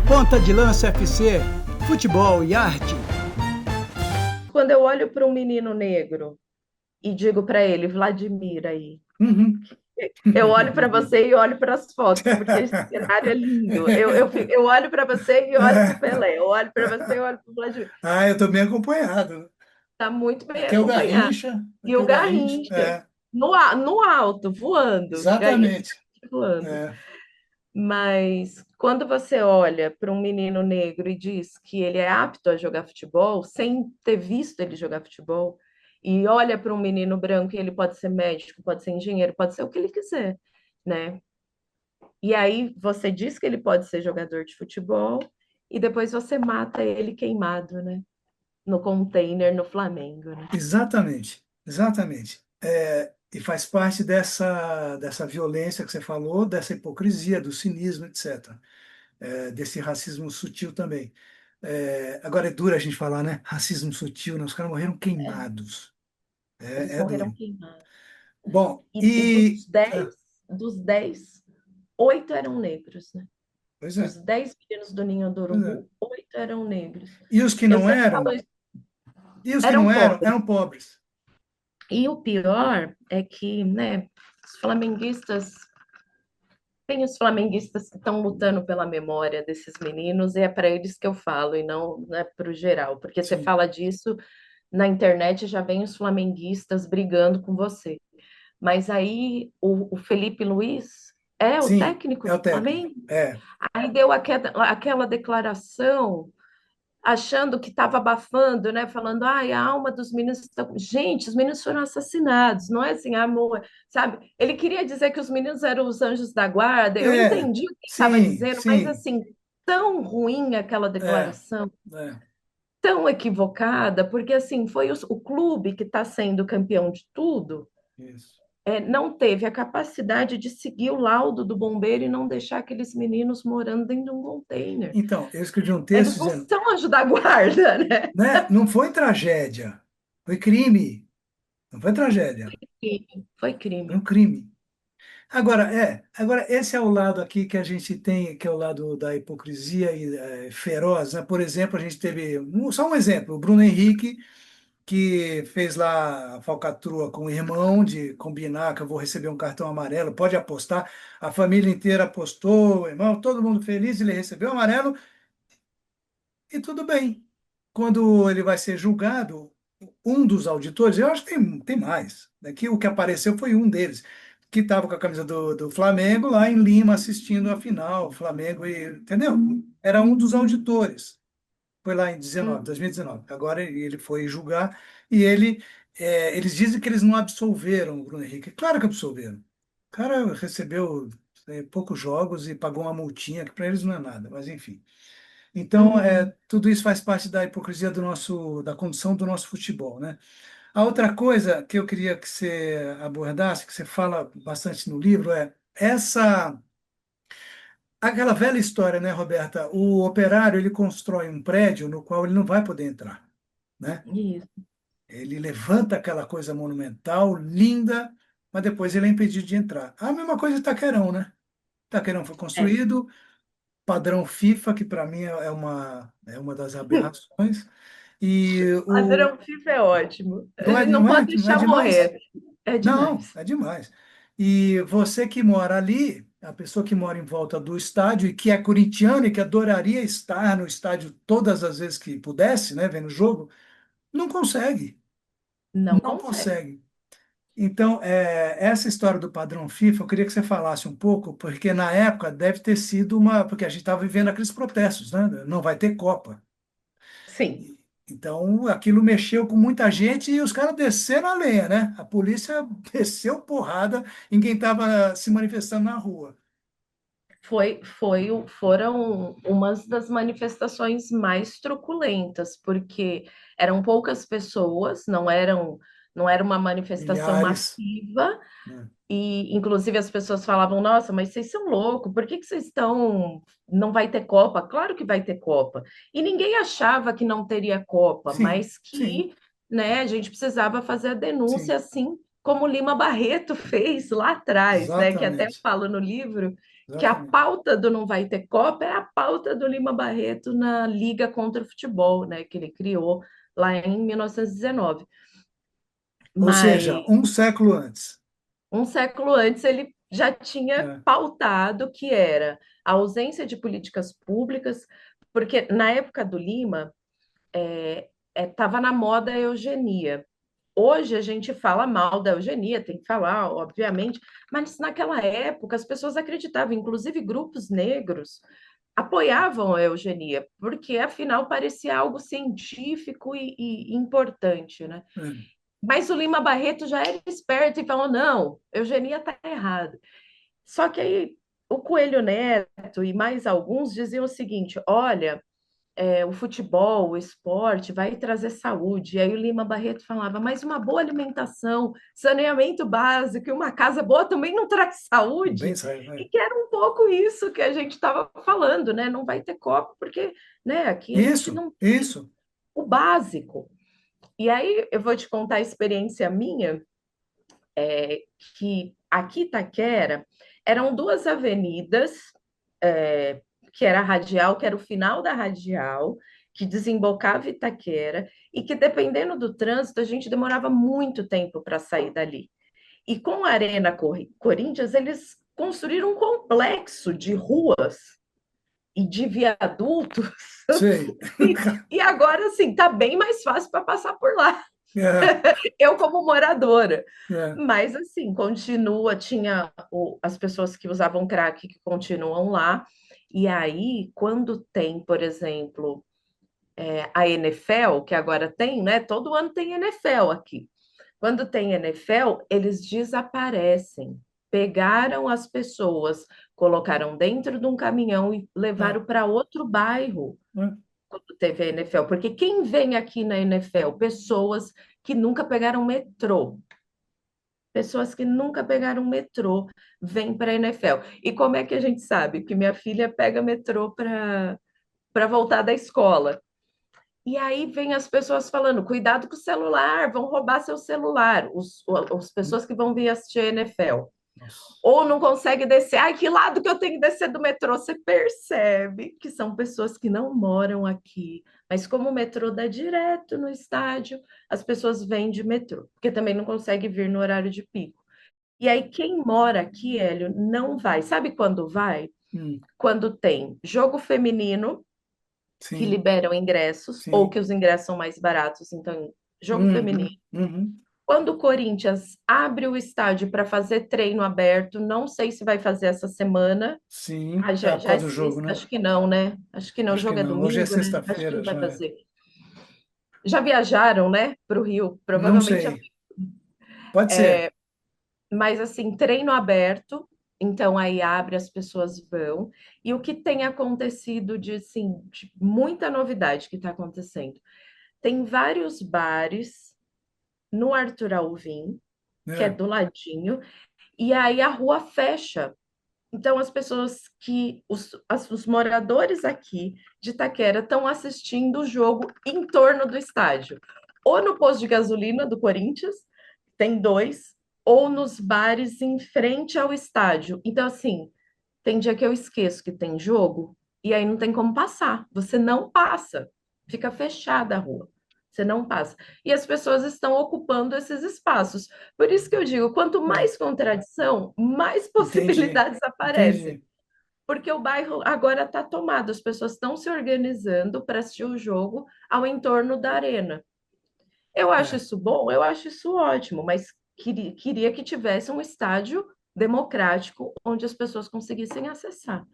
Ponta de Lança FC, futebol e arte. Quando eu olho para um menino negro e digo para ele, Vladimir aí, Uhum. eu olho para você e olho para as fotos, porque esse cenário é lindo. Eu olho para você e olho para o Pelé, eu olho para você e olho para o Vladimir. Eu tô bem acompanhado. Está muito bem Aqui é o acompanhado. Garrincha, E aqui é o o Garrincha. Garrincha, no alto, voando, Garrincha Exatamente. voando. É, Mas quando você olha para um menino negro e diz que ele é apto a jogar futebol, sem ter visto ele jogar futebol, e olha para um menino branco e ele pode ser médico, pode ser engenheiro, pode ser o que ele quiser, né? E aí você diz que ele pode ser jogador de futebol e depois você mata ele queimado, né? No container no Flamengo, né? exatamente, exatamente. E faz parte dessa violência que você falou, dessa hipocrisia, do cinismo, etc. Desse racismo sutil também. Agora é duro a gente falar, né? Racismo sutil, né? Os caras morreram queimados. Eles É morreram duro. queimados. Bom, E dos 10, 8 eram negros, né? pois é, Dos 10 meninos do Ninho do pois é. Urubu, 8 eram negros. E os que Eu não sempre eram, falo isso, e os que não eram pobres. eram pobres. E o pior é que, né, os flamenguistas, tem os flamenguistas que estão lutando pela memória desses meninos, e é para eles que eu falo, e não é para o geral, porque você Sim, fala disso na internet, já vem os flamenguistas brigando com você. Mas aí o Felipe Luiz é o sim, técnico é do o técnico. Flamengo? É, Aí deu aquela declaração achando que estava abafando, né? Falando, ai, a alma dos meninos está. Gente, os meninos foram assassinados, não é assim, amor, sabe? Ele queria dizer que os meninos eram os anjos da guarda, eu entendi o que ele estava sim, dizendo, mas sim, assim, tão ruim aquela é, declaração, é, tão equivocada, porque assim, foi o clube que está sendo campeão de tudo. isso. Não teve a capacidade de seguir o laudo do bombeiro e não deixar aqueles meninos morando dentro de um container. Então, eu escrevi um texto Eles não dizendo, são anjo da guarda, né? né, não foi tragédia, foi crime, não foi tragédia, Foi foi um crime. crime. Agora esse é o lado aqui que a gente tem, que é o lado da hipocrisia e feroz, né? Por exemplo, a gente teve, só um exemplo, o Bruno Henrique, que fez lá a falcatrua com o irmão de combinar que eu vou receber um cartão amarelo, pode apostar, a família inteira apostou, o irmão, todo mundo feliz, ele recebeu o amarelo e tudo bem. Quando ele vai ser julgado, um dos auditores, eu acho que tem mais, né, que o que apareceu foi um deles, que estava com a camisa do Flamengo lá em Lima assistindo a final, Flamengo, entendeu? Era um dos auditores. Foi lá em Hum. 2019. Agora ele foi julgar e eles dizem que eles não absolveram o Bruno Henrique. Claro que absolveram. O cara recebeu poucos jogos e pagou uma multinha, que para eles não é nada, mas enfim. Então, Uhum. tudo isso faz parte da hipocrisia da condução do nosso futebol, né? A outra coisa que eu queria que você abordasse, que você fala bastante no livro, é aquela velha história, né, Roberta? O operário, ele constrói um prédio no qual ele não vai poder entrar, né? Isso. Ele levanta aquela coisa monumental, linda, mas depois ele é impedido de entrar. A mesma coisa em Itaquerão, né? Itaquerão foi É. construído, padrão FIFA, que para mim é uma das aberrações, e o, Padrão FIFA é ótimo. não é, Ele não pode não é deixar demais? morrer. É Não, demais. é demais. E você que mora ali, a pessoa que mora em volta do estádio e que é corintiano e que adoraria estar no estádio todas as vezes que pudesse, né, vendo o jogo, não consegue, Não não consegue. consegue. Então, essa história do padrão FIFA, eu queria que você falasse um pouco, porque na época deve ter sido porque a gente estava vivendo aqueles protestos, né? Não vai ter Copa. Sim. Então, aquilo mexeu com muita gente e os caras desceram a lenha, né? A polícia desceu porrada em quem estava se manifestando na rua. Foram umas das manifestações mais truculentas, porque eram poucas pessoas, não era uma manifestação Milhares, massiva. né? E, inclusive, as pessoas falavam: Nossa, mas vocês são loucos, por que que vocês estão. Não vai ter Copa? Claro que vai ter Copa. E ninguém achava que não teria Copa, Sim, mas sim, que, né, a gente precisava fazer a denúncia sim. assim como Lima Barreto fez lá atrás, né? Que até eu Exatamente, falo no livro que a exatamente. pauta do Não Vai Ter Copa é a pauta do Lima Barreto na Liga contra o Futebol, né? Que ele criou lá em 1919. Ou seja, Mas um século antes. um século antes ele já tinha É, pautado que era a ausência de políticas públicas, porque na época do Lima estava na moda a eugenia. Hoje a gente fala mal da eugenia, tem que falar, obviamente, mas naquela época as pessoas acreditavam, inclusive grupos negros apoiavam a eugenia, porque afinal parecia algo científico e importante, né? é. Mas o Lima Barreto já era esperto e falou: não, eugenia está errado. Só que aí o Coelho Neto e mais alguns diziam o seguinte: olha, o futebol, o esporte vai trazer saúde. E aí o Lima Barreto falava: mas uma boa alimentação, saneamento básico e uma casa boa também não traz Bem, saúde. sabe, E que era um pouco isso que a gente estava falando, né? Não vai ter copo porque, né, aqui a gente isso, não tem isso. o básico. E aí eu vou te contar a experiência minha, que aqui Itaquera eram duas avenidas, é, que era a Radial, que era o final da Radial, que desembocava em Itaquera, e que dependendo do trânsito, a gente demorava muito tempo para sair dali. E com a Arena Corinthians, eles construíram um complexo de ruas e de viadutos, Sei. e agora, assim, tá bem mais fácil para passar por lá. É, Eu como moradora. é, Mas assim, continua, tinha as pessoas que usavam crack que continuam lá. E aí, quando tem, por exemplo, a NFL, que agora tem, né? Todo ano tem NFL aqui. Quando tem NFL, eles desaparecem. Pegaram as pessoas, colocaram dentro de um caminhão e é, levaram para outro bairro é. quando teve a NFL. Porque quem vem aqui na NFL? Pessoas que nunca pegaram metrô. Pessoas que nunca pegaram metrô vêm para a NFL. E como é que a gente sabe? Que minha filha pega metrô para voltar da escola. E aí vem as pessoas falando: cuidado com o celular, vão roubar seu celular. As pessoas que vão vir assistir a NFL. Nossa. Ou não consegue descer. Ai, que lado que eu tenho que descer do metrô? Você percebe que são pessoas que não moram aqui. Mas como o metrô dá direto no estádio, as pessoas vêm de metrô, porque também não consegue vir no horário de pico. E aí, quem mora aqui, Hélio, não vai. Sabe quando vai? Hum, Quando tem jogo feminino, que sim, liberam ingressos, ou que sim. os ingressos são mais baratos. Então, jogo feminino. Uhum, uhum. Quando o Corinthians abre o estádio para fazer treino aberto, não sei se vai fazer essa semana. Sim. Ah, É já por é causa do jogo, sexta, né? acho que não, né? Acho que não, o Acho que jogo é não. Hoje é domingo, né? Acho que sexta-feira não vai já. É. fazer. Já viajaram, né, para o Rio? Não Provavelmente já. sei. Pode ser. Mas assim, treino aberto, então aí abre, as pessoas vão. E o que tem acontecido de, assim, de muita novidade que está acontecendo? Tem vários bares no Arthur Alvim, que é É, do ladinho, e aí a rua fecha. Então as pessoas os moradores aqui de Itaquera estão assistindo o jogo em torno do estádio. Ou no posto de gasolina do Corinthians, tem dois, ou nos bares em frente ao estádio. Então, assim, tem dia que eu esqueço que tem jogo e aí não tem como passar. Você não passa. Fica fechada a rua. Você não passa. E as pessoas estão ocupando esses espaços. Por isso que eu digo, quanto é. mais contradição, mais Entendi. possibilidades aparecem. Entendi. Porque o bairro agora está tomado, as pessoas estão se organizando para assistir o jogo ao entorno da arena. Eu acho É. isso bom, eu acho isso ótimo, mas queria que tivesse um estádio democrático onde as pessoas conseguissem acessar.